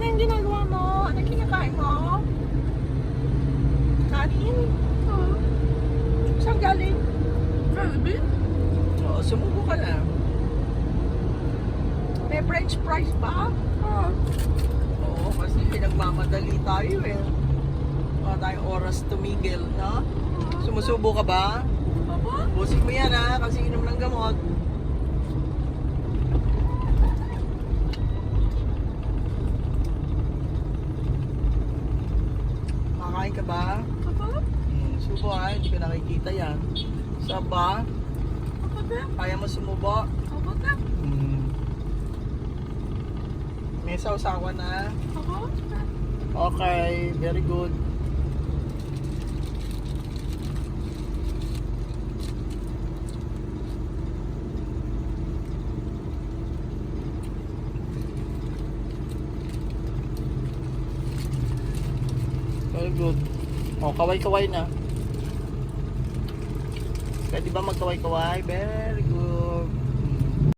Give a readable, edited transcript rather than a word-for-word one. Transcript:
Ano yung ginagawa mo? Ano kinakain mo? Kanin? Saan galing? Jollibee? Oo, sumubo ka na. May french fries ba? Oo, kasi nagmamadali tayo eh. Wala tayong oras tumigil, no? Sumusubo ka ba? Opo? Busin mo yan ha, kasi inom ng gamot. Makakain ka ba? Opo? Subo ha, hindi ko nakikita yan. Saba, Opo, te? kaya mo sumubo? Opo, te? May sausawan na. Opo, te? Okay, very good. Very good. O, kaway-kaway na. Pwede ba magkaway-kaway? Very good.